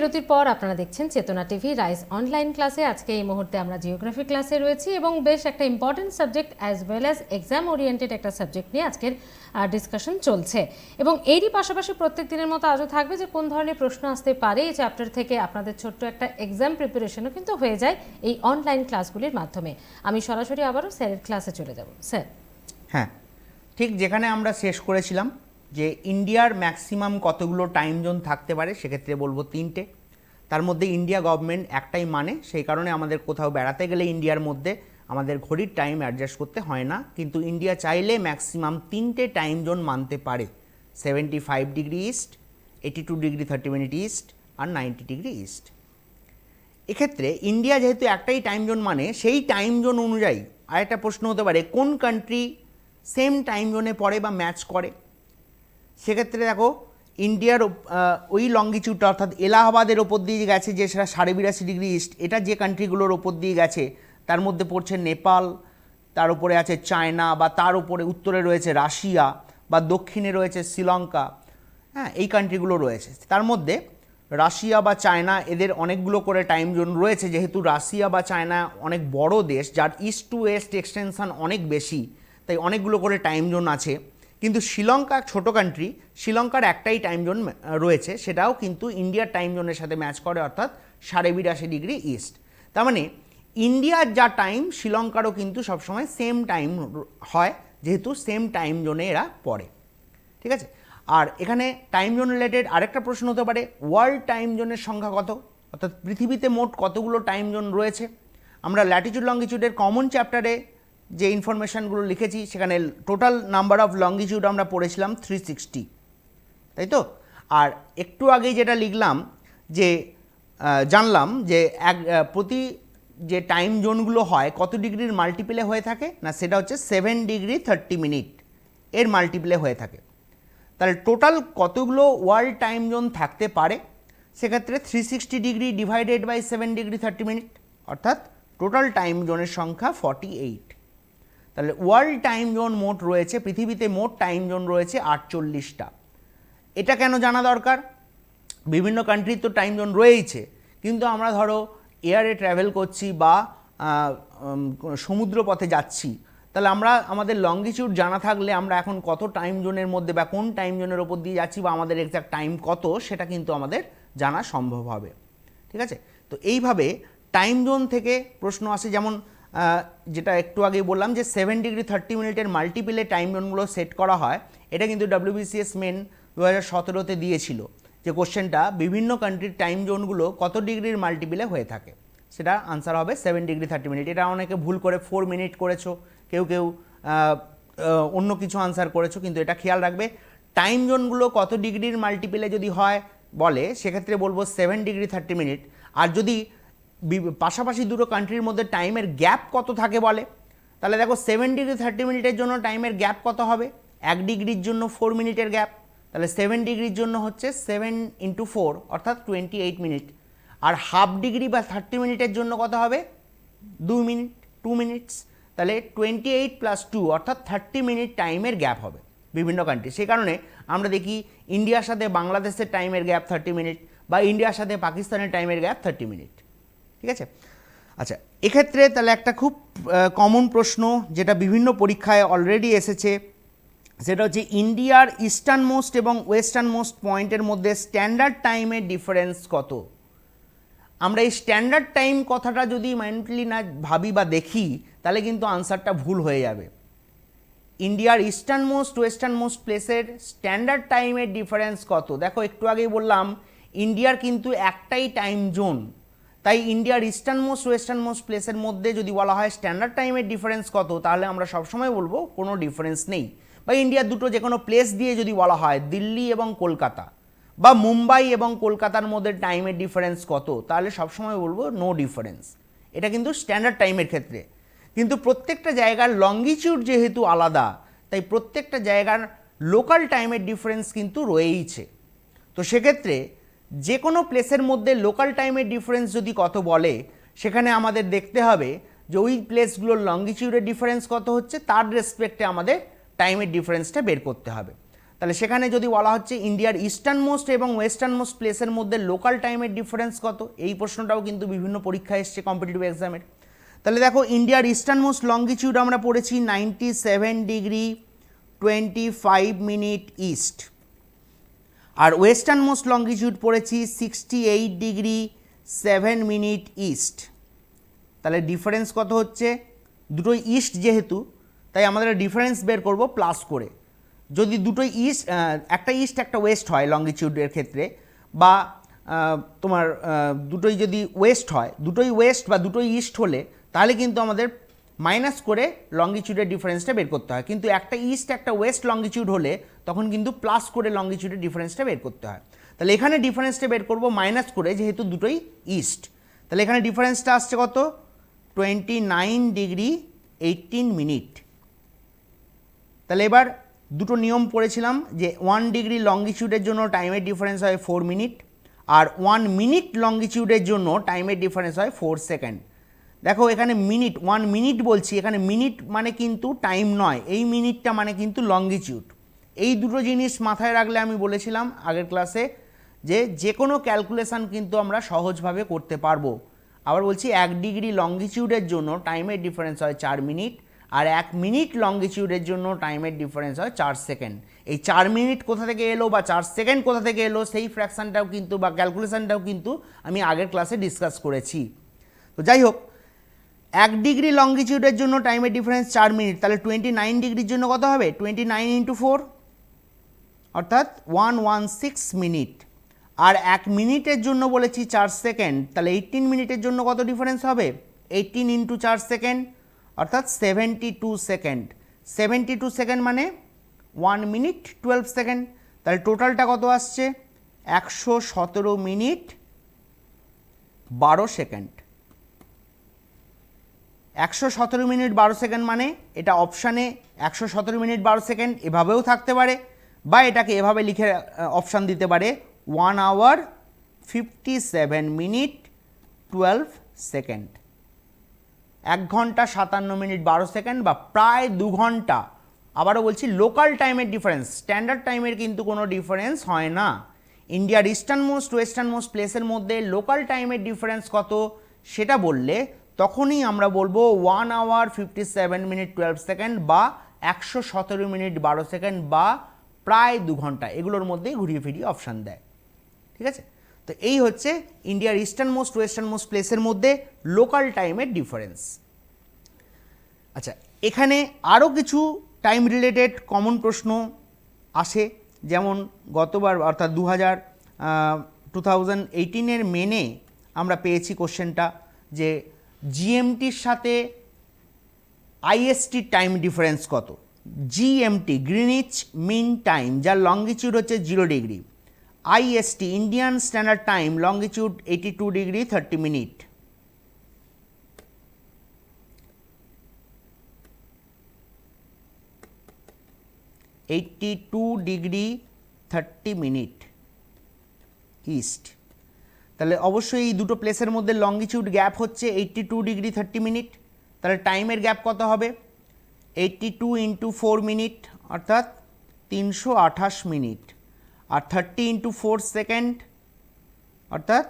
বিরতির পর আপনারা দেখছেন চেতনা টিভি রাইজ অনলাইন ক্লাসে। আজকে এই মুহূর্তে আমরা জিওগ্রাফি ক্লাসে রয়েছি এবং বেশ একটা important subject as well as exam oriented একটা সাবজেক্ট নিয়ে আজকের ডিসকাশন চলছে এবং এরই পাশাপাশি প্রত্যেক দিনের মতো আজও থাকবে যে কোন ধরনের প্রশ্ন আসতে পারে এই চ্যাপ্টার থেকে। আপনাদের ছোট্ট একটা এক্সাম প্রিপারেশনও কিন্তু হয়ে যায় এই অনলাইন ক্লাসগুলির মাধ্যমে। আমি সরাসরি আবারও স্যারের ক্লাসে চলে যাব। স্যার, হ্যাঁ, ঠিক যেখানে আমরা শেষ করেছিলাম যে ইন্ডিয়ার ম্যাক্সিমাম কতগুলো টাইম জোন থাকতে পারে, সেক্ষেত্রে বলবো 3টে। তার মধ্যে ইন্ডিয়া গভর্নমেন্ট একটাই মানে, সেই কারণে আমাদের কোথাও বেড়াতে গেলে ইন্ডিয়ার মধ্যে আমাদের ঘড়ির টাইম অ্যাডজাস্ট করতে হয় না, কিন্তু ইন্ডিয়া চাইলে ম্যাক্সিমাম 3টে টাইম জোন মানতে পারে। 75 degree east, 82 degree 30 minute east আর 90 ডিগ্রি ইস্ট। এক্ষেত্রে ইন্ডিয়া যেহেতু একটাই টাইম জোন মানে, সেই টাইম জোন অনুযায়ী আরেকটা প্রশ্ন হতে পারে কোন কান্ট্রি সেম টাইম জোনে পড়ে বা ম্যাচ করে। সেক্ষেত্রে দেখো ইন্ডিয়ার ওই লঙ্গিটিউডটা অর্থাৎ এলাহাবাদের ওপর দিয়ে গেছে যে সেটা 82.5 ডিগ্রি ইস্ট, এটা যে কান্ট্রিগুলোর ওপর দিয়ে গেছে তার মধ্যে পড়ছে নেপাল, তার উপরে আছে চায়না, বা তার উপরে উত্তরে রয়েছে রাশিয়া, বা দক্ষিণে রয়েছে শ্রীলঙ্কা। হ্যাঁ, এই কান্ট্রিগুলো রয়েছে। তার মধ্যে রাশিয়া বা চায়না এদের অনেকগুলো করে টাইম জোন রয়েছে, যেহেতু রাশিয়া বা চায়না অনেক বড় দেশ যার ইস্ট টু ওয়েস্ট এক্সটেনশন অনেক বেশি, তাই অনেকগুলো করে টাইম জোন আছে। কিন্তু শ্রীলঙ্কা ছোট কান্ট্রি, শ্রীলঙ্কার একটাই টাইম জোন রয়েছে, সেটাও কিন্তু ইন্ডিয়ার টাইম জোনের সাথে ম্যাচ করে, অর্থাৎ 82.5 ডিগ্রি ইস্ট। তার মানে ইন্ডিয়ার যা টাইম শ্রীলঙ্কারও কিন্তু সবসময় সেম টাইম হয়, যেহেতু সেম টাইম জোনে এরা পড়ে। ঠিক আছে, আর এখানে টাইম জোন রিলেটেড আরেকটা প্রশ্ন হতে পারে ওয়ার্ল্ড টাইম জোনের সংখ্যা কত, অর্থাৎ পৃথিবীতে মোট কতগুলো টাইম জোন রয়েছে। আমরা ল্যাটিটিউড লঙ্গিটিউডের কমন চ্যাপ্টারে যে ইনফরমেশানগুলো লিখেছি সেখানে টোটাল নাম্বার অফ লঙ্গিটিউড আমরা পড়েছিলাম 360, তাই তো। আর একটু আগেই যেটা লিখলাম যে জানলাম যে প্রতি যে টাইম জোনগুলো হয় কত ডিগ্রির মাল্টিপ্লে হয়ে থাকে না, সেটা হচ্ছে 7 ডিগ্রি 30 মিনিট এর মাল্টিপ্লে হয়ে থাকে। তাহলে টোটাল কতগুলো ওয়ার্ল্ড টাইম জোন থাকতে পারে, সেক্ষেত্রে 360 degree divided by 7 degree 30 minute, অর্থাৎ টোটাল টাইম জোনের সংখ্যা 48। তাহলে ওয়ার্ল্ড টাইম জোন মোট রয়েছে, পৃথিবীতে মোট টাইম জোন রয়েছে 48টা। এটা কেন জানা দরকার? বিভিন্ন কান্ট্রির তো টাইম জোন রয়েইছে, কিন্তু আমরা ধরো এয়ারে ট্রাভেল করছি বা সমুদ্র পথে যাচ্ছি, তাহলে আমরা আমাদের লঙ্গিটিউড জানা থাকলে আমরা এখন কত টাইম জোনের মধ্যে বা কোন টাইম জোনের ওপর দিয়ে যাচ্ছি বা আমাদের এক্সাক্ট টাইম কত, সেটা কিন্তু আমাদের জানা সম্ভব হবে। ঠিক আছে, তো এইভাবে টাইম জোন থেকে প্রশ্ন আসে, যেমন যেটা একটু আগেই বললাম যে 7 ডিগ্রি 30 মিনিটের মাল্টিপ্লে টাইম জোনগুলো সেট করা হয়। এটা কিন্তু WBCS মেন 2017-তে দিয়েছিল যে কোশ্চেনটা বিভিন্ন কান্ট্রির টাইম জোনগুলো কত ডিগ্রির মাল্টিপ্লে হয়ে থাকে, সেটা আনসার হবে 7 ডিগ্রি 30 মিনিট। এটা অনেকে ভুল করে 4 মিনিট করেছো, কেউ কেউ অন্য কিছু আনসার করেছো, কিন্তু এটা খেয়াল রাখবে টাইম জোনগুলো কত ডিগ্রির মাল্টিপ্লে যদি হয় বলে, সেক্ষেত্রে বলবো 7 ডিগ্রি 30 মিনিট। আর যদি পাশাপাশি দুটো কান্ট্রির মধ্যে টাইমের গ্যাপ কত থাকে বলে, তাহলে দেখো 7 ডিগ্রি 30 মিনিটের জন্য টাইমের গ্যাপ কত হবে, 1 ডিগ্রির জন্য 4 মিনিটের গ্যাপ, তাহলে 7 ডিগ্রির জন্য হচ্ছে 7 × 4 অর্থাৎ 28 মিনিট। আর হাফ ডিগ্রি বা 30 মিনিটের জন্য কত হবে, 2 মিনিট, 2 মিনিটস, তাহলে 28 + 2 অর্থাৎ 30 মিনিট টাইমের গ্যাপ হবে বিভিন্ন কান্ট্রি। সেই কারণে আমরা দেখি ইন্ডিয়ার সাথে বাংলাদেশের টাইমের গ্যাপ 30 মিনিট, বা ইন্ডিয়ার সাথে পাকিস্তানের টাইমের গ্যাপ 30 মিনিট। ঠিক আছে, আচ্ছা, এক্ষেত্রে তাহলে একটা খুব কমন প্রশ্ন যেটা বিভিন্ন পরীক্ষায় অলরেডি এসেছে, সেটা হচ্ছে ইন্ডিয়ার ইস্টার্ন মোস্ট এবং ওয়েস্টার্ন মোস্ট পয়েন্টের মধ্যে স্ট্যান্ডার্ড টাইমের ডিফারেন্স কত। আমরা এই স্ট্যান্ডার্ড টাইম কথাটা যদি মাইন্ডলি না ভাবি বা দেখি, তাহলে কিন্তু আনসারটা ভুল হয়ে যাবে। ইন্ডিয়ার ইস্টার্ন মোস্ট ওয়েস্টার্ন মোস্ট প্লেসের স্ট্যান্ডার্ড টাইমের ডিফারেন্স কত। দেখো একটু আগেই বললাম ইন্ডিয়ার কিন্তু একটাই টাইম জোন, তাই ইন্ডিয়ার ইস্টার্ন মোস্ট ওয়েস্টার্ন মোস্ট প্লেসের মধ্যে যদি বলা হয় স্ট্যান্ডার্ড টাইমের ডিফারেন্স কত, তাহলে আমরা সবসময় বলবো কোনো ডিফারেন্স নেই। বা ইন্ডিয়ার দুটো যে কোনো প্লেস দিয়ে যদি বলা হয় দিল্লি এবং কলকাতা, বা মুম্বাই এবং কলকাতার মধ্যে টাইমের ডিফারেন্স কত, তাহলে সবসময় বলবো নো ডিফারেন্স। এটা কিন্তু স্ট্যান্ডার্ড টাইমের ক্ষেত্রে। কিন্তু প্রত্যেকটা জায়গার লঙ্গিটিউড যেহেতু আলাদা, তাই প্রত্যেকটা জায়গার লোকাল টাইমের ডিফারেন্স কিন্তু রয়েইছে। তো সেক্ষেত্রে যে কোনো প্লেসের মধ্যে লোকাল টাইমের ডিফারেন্স যদি কত বলে, সেখানে আমাদের দেখতে হবে যে ওই প্লেসগুলোর লঙ্গিটিউডের ডিফারেন্স কত হচ্ছে, তার রেসপেক্টে আমাদের টাইমের ডিফারেন্সটা বের করতে হবে। তাহলে সেখানে যদি বলা হচ্ছে ইন্ডিয়ার ইস্টার্ন মোস্ট এবং ওয়েস্টার্ন মোস্ট প্লেসের মধ্যে লোকাল টাইমের ডিফারেন্স কত, এই প্রশ্নটাও কিন্তু বিভিন্ন পরীক্ষায় এসছে কম্পিটিটিভ এক্সামের। তাহলে দেখো ইন্ডিয়ার ইস্টার্ন মোস্ট লঙ্গিটিউড আমরা পড়েছি 97 ডিগ্রি 25 মিনিট ইস্ট, আর ওয়েস্টার্ন মোস্ট লঙ্গিটিউড পড়েছি 68 ডিগ্রি 7 মিনিট ইস্ট। তাহলে ডিফারেন্স কত হচ্ছে, দুটোই ইস্ট যেহেতু তাই আমাদের ডিফারেন্স বের করব প্লাস করে। যদি দুটোই ইস্ট, একটা ইস্ট একটা ওয়েস্ট হয় লঙ্গিটিউডের ক্ষেত্রে, বা তোমার দুটোই যদি ওয়েস্ট হয়, দুটোই ওয়েস্ট বা দুটোই ইস্ট হলে তাহলে কিন্তু আমাদের মাইনাস করে লঙ্গিটিউডের ডিফারেন্সটা বের করতে হয়, কিন্তু একটা ইস্ট একটা ওয়েস্ট লঙ্গিটিউড হলে তখন কিন্তু প্লাস করে লঙ্গিটিউডের ডিফারেন্সটা বের করতে হয়। তাহলে এখানে ডিফারেন্সটা বের করব মাইনাস করে, যেহেতু দুটোই ইস্ট। তাহলে এখানে ডিফারেন্সটা আসছে কত, 29 ডিগ্রি 18 মিনিট। তাহলে এবার দুটো নিয়ম পড়েছিলাম যে 1 ডিগ্রি লঙ্গিটিউডের জন্য টাইমের ডিফারেন্স হয় 4 মিনিট, আর 1 মিনিট লঙ্গিটিউডের জন্য টাইমের ডিফারেন্স হয় 4 সেকেন্ড। দেখো এখানে মিনিট, 1 মিনিট বলছি, এখানে মিনিট মানে কিন্তু টাইম নয়, এই মিনিটটা মানে কিন্তু লঙ্গিটিউড। এই দুটো জিনিস মাথায় রাখলে আমি বলেছিলাম আগের ক্লাসে যে কোনো ক্যালকুলেশান কিন্তু আমরা সহজভাবে করতে পারবো। আবার বলছি 1 ডিগ্রি লঙ্গিটিউডের জন্য টাইমের ডিফারেন্স হয় 4 মিনিট, আর 1 মিনিট লঙ্গিটিউডের জন্য টাইমের ডিফারেন্স হয় 4 সেকেন্ড। এই 4 মিনিট কোথা থেকে এলো বা 4 সেকেন্ড কোথা থেকে এলো সেই ফ্র্যাকশানটাও কিন্তু বা ক্যালকুলেশানটাও কিন্তু আমি আগের ক্লাসে ডিসকাস করেছি। তো যাই হোক, 1 ডিগ্রি লঙ্গিটিউডের জন্য টাইমের ডিফারেন্স 4 মিনিট, তাহলে 29 ডিগ্রির জন্য কত হবে, 29 ইন্টু 4 অর্থাৎ 116 মিনিট। আর 1 মিনিটের জন্য বলেছি 4 সেকেন্ড, তাহলে 18 মিনিটের জন্য কত ডিফারেন্স হবে, 18 ইন্টু 4 সেকেন্ড অর্থাৎ 72 সেকেন্ড। 72 সেকেন্ড মানে 1 মিনিট 12 সেকেন্ড। তাহলে টোটালটা কত আসছে, 117 মিনিট 12 সেকেন্ড। 117 মিনিট 12 সেকেন্ড মানে এটা অপশানে 117 মিনিট 12 সেকেন্ড এভাবেও থাকতে পারে, বা এটাকে এভাবে লিখে অপশান দিতে পারে 1 আওয়ার 57 মিনিট 12 সেকেন্ড। 1 ঘন্টা 57 মিনিট 12 সেকেন্ড বা প্রায় 2 ঘন্টা। আবারও বলছি লোকাল টাইমের ডিফারেন্স, স্ট্যান্ডার্ড টাইমের কিন্তু কোনো ডিফারেন্স হয় না। ইন্ডিয়ার ইস্টার্ন মোস্ট ওয়েস্টার্ন মোস্ট প্লেসের মধ্যে লোকাল টাইমের ডিফারেন্স কত সেটা বললে তখনই আমরা বলবো 1 আওয়ার 57 মিনিট 12 সেকেন্ড বা 117 মিনিট 12 সেকেন্ড বা প্রায় 2 ঘন্টা, এগুলোর মধ্যেই ঘুরিয়ে ফিরিয়ে অপশান দেয়। ঠিক আছে, তো এই হচ্ছে ইন্ডিয়ার ইস্টার্ন মোস্ট ওয়েস্টার্ন মোস্ট প্লেসের মধ্যে লোকাল টাইমের ডিফারেন্স। আচ্ছা, এখানে আরও কিছু টাইম রিলেটেড কমন প্রশ্ন আসে, যেমন গতবার অর্থাৎ 2018-এর মেনে আমরা পেয়েছি কোশ্চেনটা যে জিএমটির সাথে আইএসটি টাইম ডিফারেন্স কত। জিএমটি গ্রিনিচ মিন টাইম, যার লঙ্গিটিউড হচ্ছে 0 degree. IST Indian standard time, longitude 82 degree 30 minute. Degree 30 minute east. তাহলে অবশ্যই এই দুটো প্লেসের মধ্যে লঙ্গিটিউড গ্যাপ হচ্ছে 82 ডিগ্রি 30 মিনিট। তাহলে টাইমের গ্যাপ কত হবে, 82 ইন্টু 4 মিনিট অর্থাৎ 328 মিনিট, আর 30 ইন্টু 4 সেকেন্ড অর্থাৎ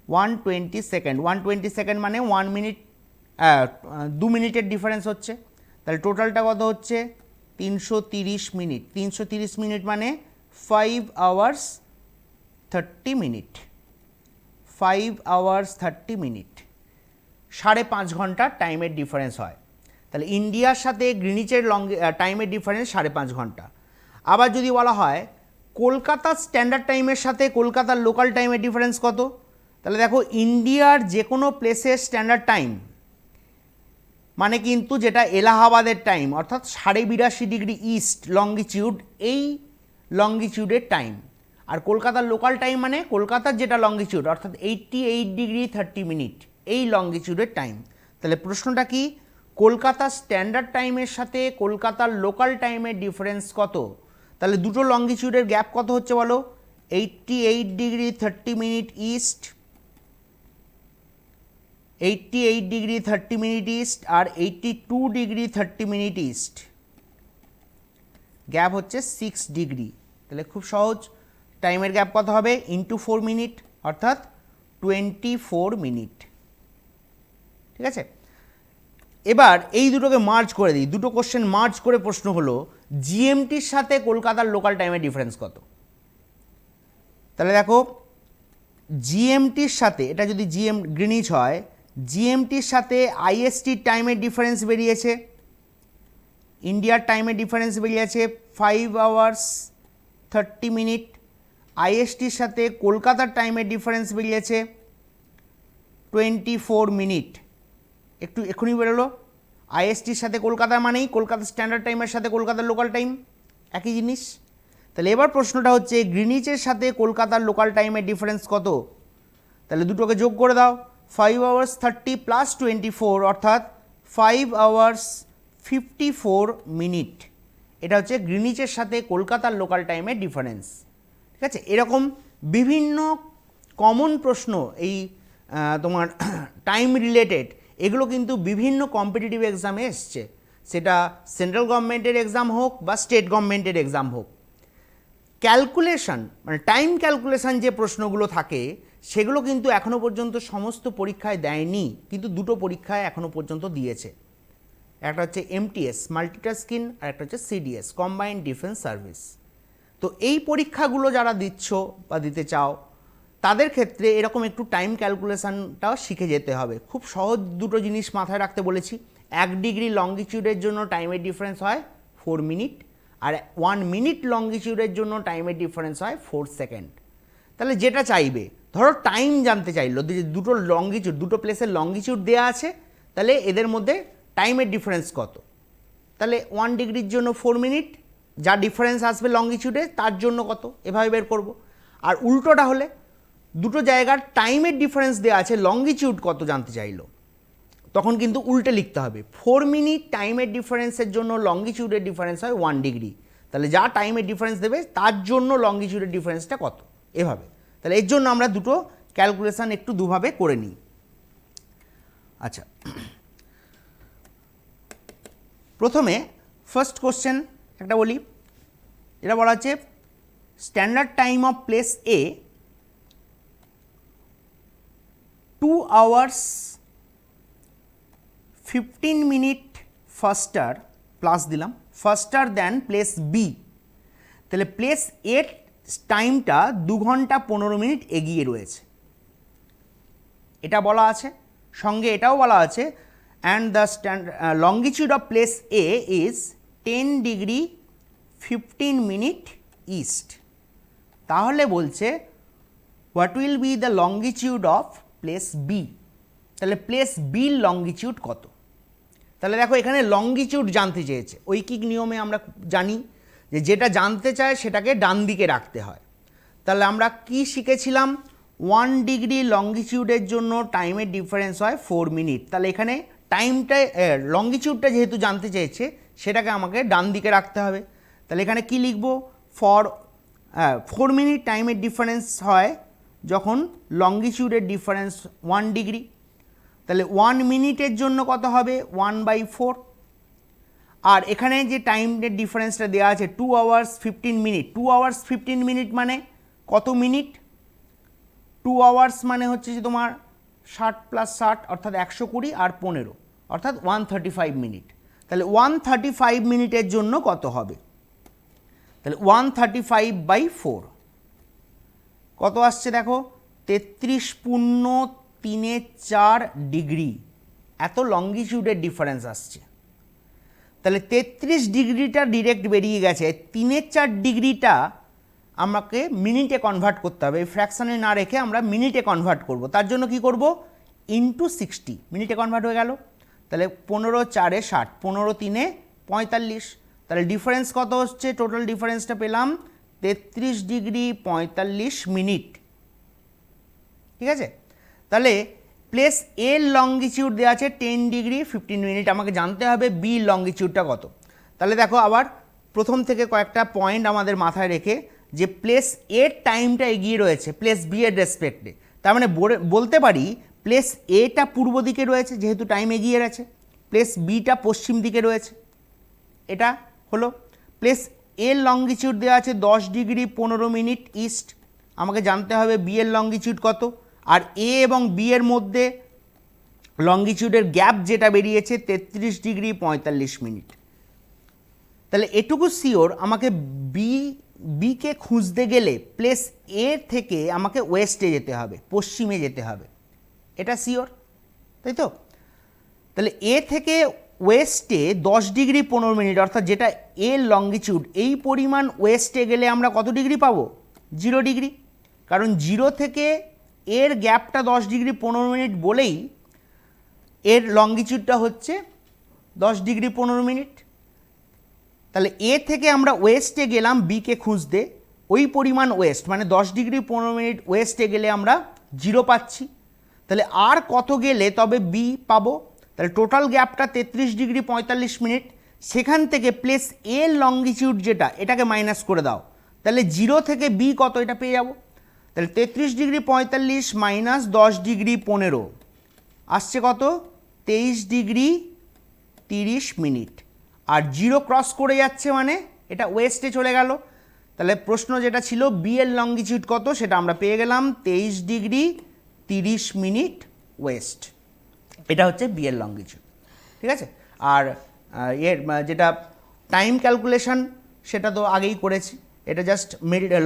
120 সেকেন্ড। 120 সেকেন্ড মানে 1 মিনিট 2 মিনিটের ডিফারেন্স হচ্ছে। তাহলে টোটালটা কত হচ্ছে 330 মিনিট। 330 মিনিট মানে 5 আওয়ার্স 30 মিনিট। 5 আওয়ার্স 30 মিনিট, 5.5 ঘন্টা টাইমের ডিফারেন্স হয়। তাহলে ইন্ডিয়ার সাথে গ্রিনিচের টাইমের ডিফারেন্স 5.5 ঘন্টা। আবার যদি বলা হয় কলকাতার স্ট্যান্ডার্ড টাইমের সাথে কলকাতার লোকাল টাইমের ডিফারেন্স কত, তাহলে দেখো ইন্ডিয়ার যে কোনো প্লেসের স্ট্যান্ডার্ড টাইম মানে কিন্তু যেটা এলাহাবাদের টাইম অর্থাৎ 82.5 ডিগ্রি ইস্ট লঙ্গিটিউড, এই লঙ্গিটিউডের টাইম। আর কলকাতার লোকাল টাইম মানে কলকাতার যেটা লঙ্গিটিউড অর্থাৎ 88 ডিগ্রি 30 মিনিট, এই লঙ্গিটিউডের টাইম। তাহলে প্রশ্নটা কি, কলকাতার স্ট্যান্ডার্ড টাইমের সাথে কলকাতার লোকাল টাইমের ডিফারেন্স কত। তাহলে দুটো লঙ্গিটিউডের গ্যাপ কত হচ্ছে বলো, 88 degree 30 minute east, 88 degree 30 minute east আর 82 ডিগ্রি 30 মিনিট ইস্ট, গ্যাপ হচ্ছে 6 ডিগ্রি। তাহলে খুব সহজ, টাইমের গ্যাপ কত হবে ইন্টু 4 মিনিট অর্থাৎ 24 মিনিট। ঠিক আছে, এবার এই দুটোকে মার্জ করে দিই, দুটো কোশ্চেন মার্জ করে প্রশ্ন হলো জিএমটির সাথে কলকাতার লোকাল টাইমের ডিফারেন্স কত। তাহলে দেখো জিএমটির সাথে, এটা যদি গ্রিনিচ হয়, জিএমটির সাথে আইএসটির টাইমের ডিফারেন্স বেরিয়েছে, ইন্ডিয়ার টাইমের ডিফারেন্স বেরিয়েছে 5 আওয়ার্স 30 মিনিট, আইএসটির সাথে কলকাতার টাইমের ডিফারেন্স বেরিয়েছে 24 মিনিট। একটু এক্ষুনি বেরোলো, আইএসটির সাথে কলকাতা মানেই কলকাতা স্ট্যান্ডার্ড টাইমের সাথে কলকাতার লোকাল টাইম একই জিনিস। তাহলে এবার প্রশ্নটা হচ্ছে গ্রিনিচের সাথে কলকাতার লোকাল টাইমের ডিফারেন্স কত। তাহলে দুটোকে যোগ করে দাও, 5 আওয়ার্স 30 প্লাস 24 অর্থাৎ 5 আওয়ার্স 54 মিনিট। এটা হচ্ছে গ্রিনিচের সাথে কলকাতার লোকাল টাইমের ডিফারেন্স। ঠিক আছে, এরকম বিভিন্ন কমন প্রশ্ন এই তোমার টাইম রিলেটেড, এগুলো কিন্তু বিভিন্ন কম্পিটিটিভ এক্সামে এসছে, সেটা সেন্ট্রাল গভর্নমেন্টের এক্সাম হোক বা স্টেট গভর্নমেন্টের এক্সাম হোক। ক্যালকুলেশন মানে টাইম ক্যালকুলেশন যে প্রশ্নগুলো থাকে সেগুলো কিন্তু এখনও পর্যন্ত সমস্ত পরীক্ষায় দেয়নি, কিন্তু দুটো পরীক্ষায় এখনও পর্যন্ত দিয়েছে। একটা হচ্ছে এমটিএস মাল্টিটাস্কিং আর একটা হচ্ছে সিডিএস কম্বাইন্ড ডিফেন্স সার্ভিস। তো এই পরীক্ষাগুলো যারা দিচ্ছ বা দিতে চাও তাদের ক্ষেত্রে এরকম একটু টাইম ক্যালকুলেশনটাও শিখে যেতে হবে। খুব সহজ দুটো জিনিস মাথায় রাখতে বলেছি, 1 ডিগ্রি লঙ্গিটিউডের জন্য টাইমের ডিফারেন্স হয় 4 মিনিট, আর 1 মিনিট লঙ্গিটিউডের জন্য টাইমের ডিফারেন্স হয় 4 সেকেন্ড। তাহলে যেটা চাইবে, ধরো টাইম জানতে চাইলো, দুটো লঙ্গিটিউড, দুটো প্লেসের লঙ্গিটিউড দেওয়া আছে, তাহলে এদের মধ্যে টাইমের ডিফারেন্স কত। তাহলে 1 ডিগ্রির জন্য 4 মিনিট, যা ডিফারেন্স আসবে লঙ্গিটিউডে তার জন্য কত, এভাবে বের করব। আর উল্টোটা হলে দুটো জায়গার টাইমের ডিফারেন্স দেওয়া আছে, লঙ্গিটিউড কত জানতে চাইলো, তখন কিন্তু উল্টে লিখতে হবে। 4 মিনিট টাইমের ডিফারেন্সের জন্য লঙ্গিটিউডের ডিফারেন্স হয় 1 ডিগ্রি, তাহলে যা টাইমের ডিফারেন্স দেবে তার জন্য লঙ্গিটিউডের ডিফারেন্সটা কত, এভাবে। তাহলে এর জন্য আমরা দুটো ক্যালকুলেশন একটু দুভাবে করে নিই। আচ্ছা, প্রথমে ফার্স্ট কোশ্চেন একটা বলি, এটা বলা হচ্ছে standard time of place A 2 hours 15 minute ফাস্টার, plus দিলাম, ফাস্টার দ্যান প্লেস বি। তাহলে প্লেস এর টাইমটা 2 ঘন্টা 15 মিনিট এগিয়ে রয়েছে, এটা বলা আছে। সঙ্গে এটাও বলা আছে and the longitude of place A is 10 degree 15 minute east. তাহলে বলছে what will be the longitude of place B. তাহলে প্লেস বির লঙ্গিটিউড কত। তাহলে দেখো এখানে লঙ্গিটিউড জানতে চেয়েছে, ঐকিক নিয়মে আমরা জানি যে যেটা জানতে চায় সেটাকে ডান দিকে রাখতে হয়। তাহলে আমরা কি শিখেছিলাম, 1 ডিগ্রি লঙ্গিটিউডের জন্য টাইমের ডিফারেন্স হয় 4 মিনিট। তাহলে এখানে টাইমটা লঙ্গিটিউডটা যেহেতু জানতে চেয়েছে সেটাকে আমাকে ডান দিকে রাখতে হবে। তাহলে এখানে কি লিখব, 4 মিনিট টাইমের ডিফারেন্স হয় যখন লঙ্গিটিউডের ডিফারেন্স 1 ডিগ্রি। তাহলে 1 মিনিটের জন্য কত হবে 1/4। আর এখানে যে টাইমের ডিফারেন্সটা দেওয়া আছে 2 আওয়ার্স 15 মিনিট, 2 আওয়ার্স 15 মিনিট মানে কত মিনিট, 2 আওয়ার্স মানে হচ্ছে যে তোমার 60 + 60 অর্থাৎ 120 আর 15 অর্থাৎ 135 মিনিট। তাহলে 135 মিনিটের জন্য কত হবে, তাহলে 135/4 কত আসছে দেখো 33.34 ডিগ্রি, এত লঙ্গিটিউডের ডিফারেন্স আসছে। তাহলে 33 ডিগ্রিটা ডিরেক্ট বেরিয়ে গেছে, 3/4 ডিগ্রিটা আমাকে মিনিটে কনভার্ট করতে হবে, এই ফ্র্যাকশানে না রেখে আমরা মিনিটে কনভার্ট করব। তার জন্য কি করব, ইন্টু 60, মিনিটে কনভার্ট হয়ে গেল। তাহলে 15 × 4 = 60, 15 × 3 = 45। তাহলে ডিফারেন্স কত হচ্ছে, টোটাল ডিফারেন্সটা পেলাম 33 ডিগ্রি 45 মিনিট। ঠিক আছে, তাহলে প্লেস এর লঙ্গিটিউড দেওয়া আছে 10 ডিগ্রি 15 মিনিট, আমাকে জানতে হবে বি লঙ্গিটিউডটা কত। তাহলে দেখো আবার প্রথম থেকে কয়েকটা পয়েন্ট আমাদের মাথায় রেখে, যে প্লেস এর টাইমটা এগিয়ে রয়েছে প্লেস বি এর রেসপেক্টে, তার মানে বলতে পারি প্লেস এটা পূর্ব দিকে রয়েছে যেহেতু টাইম এগিয়ে গেছে, প্লেস বিটা পশ্চিম দিকে রয়েছে, এটা হলো প্লেস এর লঙ্গিটিউড দেওয়া আছে 10 ডিগ্রি 15 মিনিট ইস্ট, আমাকে জানতে হবে বি এর লঙ্গিটিউড কত, আর এ এবং বি এর মধ্যে লঙ্গিটিউডের গ্যাপ যেটা বেরিয়েছে 33 ডিগ্রি 45 মিনিট। তাহলে এটুকু শিওর আমাকে বিকে খুঁজতে গেলে প্লেস এ থেকে আমাকে ওয়েস্টে যেতে হবে, পশ্চিমে যেতে হবে, এটা শিওর, তাই তো? তাহলে এ থেকে ওয়েস্টে 10 ডিগ্রি 15 মিনিট অর্থাৎ যেটা এর লঙ্গিটিউড, এই পরিমাণ ওয়েস্টে গেলে আমরা কত ডিগ্রি পাবো? 0 ডিগ্রি, কারণ 0 থেকে এর গ্যাপটা 10 ডিগ্রি 15 মিনিট বলেই এর লঙ্গিটিউডটা হচ্ছে 10 ডিগ্রি 15 মিনিট। তাহলে এ থেকে আমরা ওয়েস্টে গেলাম বিকে খুঁজতে, ওই পরিমাণ ওয়েস্ট মানে 10 ডিগ্রি 15 মিনিট ওয়েস্টে গেলে আমরা 0 পাচ্ছি। তাহলে আর কত গেলে তবে বি পাবো? তাহলে টোটাল গ্যাপটা 33 ডিগ্রি 45 মিনিট, সেখান থেকে প্লেস এ লঙ্গিটিউড যেটা, এটাকে মাইনাস করে দাও, তাহলে 0 থেকে বি কত এটা পেয়ে যাব। তাহলে 33 ডিগ্রি 45 মাইনাস 10 ডিগ্রি 15 আসছে কত? 23 ডিগ্রি 30 মিনিট। আর 0 ক্রস করে যাচ্ছে মানে এটা ওয়েস্টে চলে গেল। তাহলে প্রশ্ন যেটা ছিল বি এর লঙ্গিটিউড কত, সেটা আমরা পেয়ে গেলাম 23 ডিগ্রি 30 মিনিট ওয়েস্ট। এটা হচ্ছে বি এর লঙ্গিটিউড, ঠিক আছে? আর এর যেটা টাইম ক্যালকুলেশন সেটা তো আগেই করেছি, এটা জাস্ট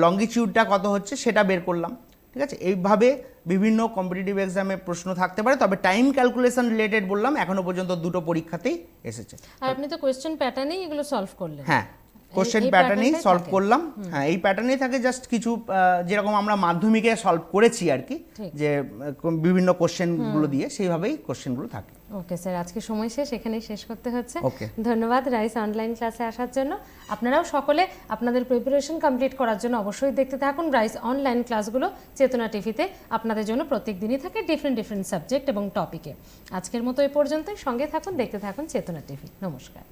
লঙ্গিটিউডটা কত হচ্ছে সেটা বের করলাম, ঠিক আছে? এইভাবে বিভিন্ন কম্পিটিটিভ এক্সামে প্রশ্ন থাকতে পারে, তবে টাইম ক্যালকুলেশন রিলেটেড বললাম এখনো পর্যন্ত দুটো পরীক্ষাতেই এসেছে। আর আপনি তো কোয়েশ্চেন প্যাটার্নেই এগুলো সলভ করলেন। হ্যাঁ, কোশ্চেন এই প্যাটার্নেই pattern-টাই সলভ থাকে। করলাম। হ্যাঁ, এই প্যাটার্নেই থাকে, জাস্ট কিছু যেরকম আমরা মাধ্যমিকে সলভ করেছি আর কি, ঠিক। যে বিভিন্ন কোশ্চেনগুলো দিয়ে সেইভাবেই কোশ্চেনগুলো থাকে। ওকে স্যার, আজকে সময় শেষ, এখানেই শেষ করতে হচ্ছে। ওকে। ধন্যবাদ রাইস অনলাইন ক্লাসে আসার জন্য। আপনারাও সকলে আপনাদের প্রিপারেশন কমপ্লিট করার জন্য অবশ্যই দেখতে থাকুন রাইস অনলাইন ক্লাসগুলো চেতনা টিভিতে। আপনাদের জন্য প্রত্যেক দিনই থাকে ডিফারেন্ট সাবজেক্ট এবং টপিকে। আজকের মতো এই পর্যন্তই, সঙ্গে থাকুন, দেখতে থাকুন চেতনা টিভি। নমস্কার।